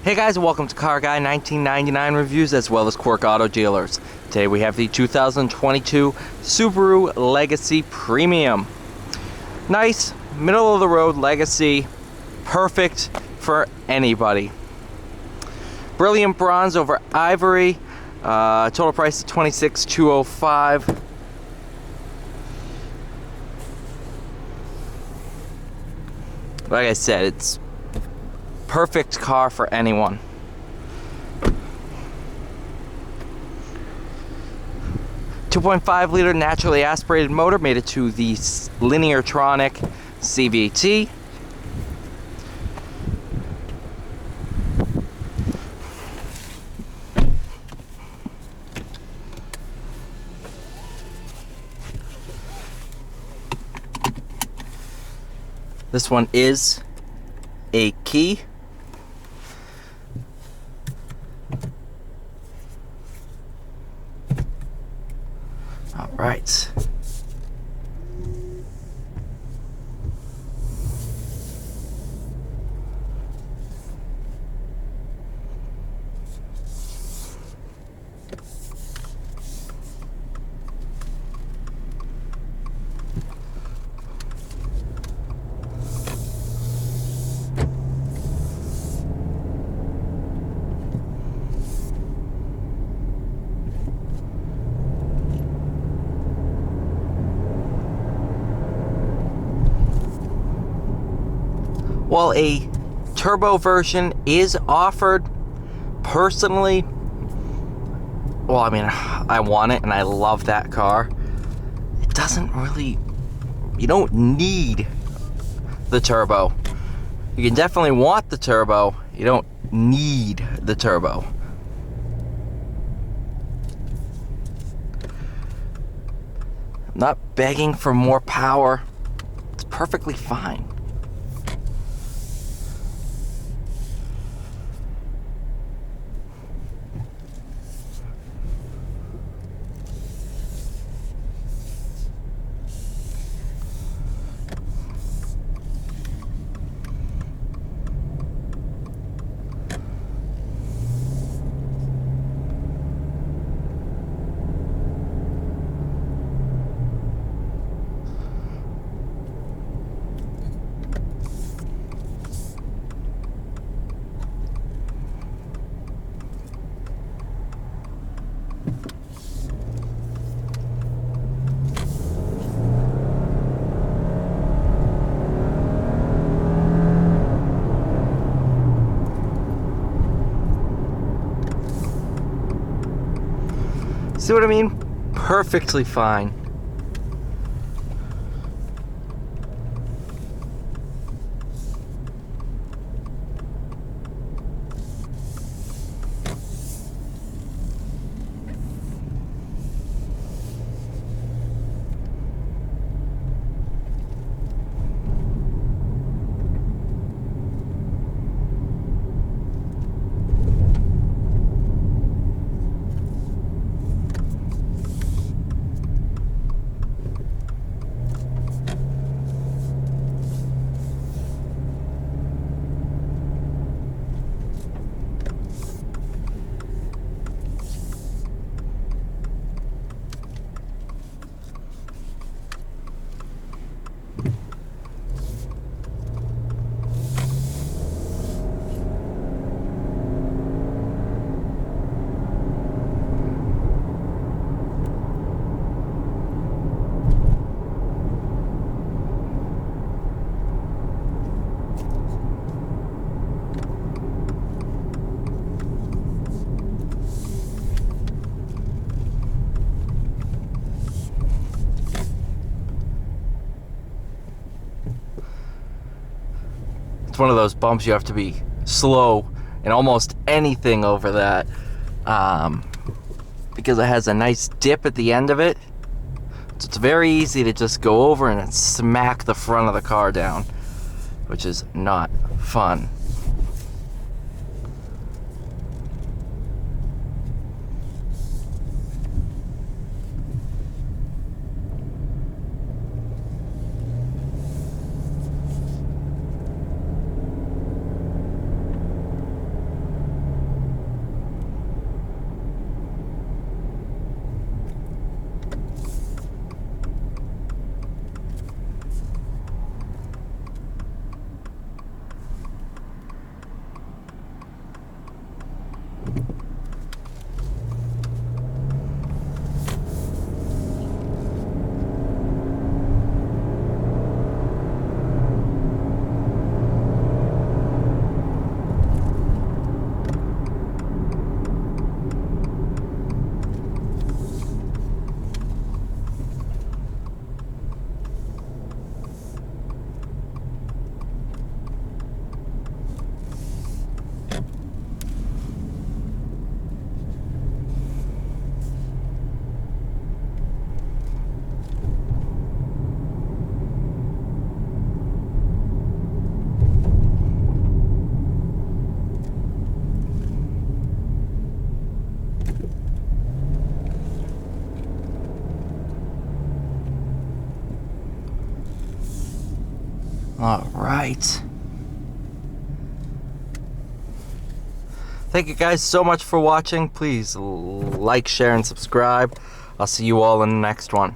Hey guys, and welcome to Car Guy 1999 reviews as well as Quirk Auto Dealers. Today we have the 2022 Subaru Legacy Premium. Nice, middle of the road Legacy, perfect for anybody. Brilliant bronze over ivory, total price of $26,205. Like I said, it's perfect car for anyone. .5 liter naturally aspirated motor made it to the Lineartronic CVT. This one is a key. All right. While a turbo version is offered, personally, well, I mean, I want it and I love that car. It doesn't really, you don't need the turbo. You can definitely want the turbo, you don't need the turbo. I'm not begging for more power. It's perfectly fine. See what I mean? Perfectly fine. It's one of those bumps you have to be slow in almost anything over that, because it has a nice dip at the end of it. So it's very easy to just go over and smack the front of the car down, which is not fun. All right. Thank you guys so much for watching. Please like, share, and subscribe. I'll see you all in the next one.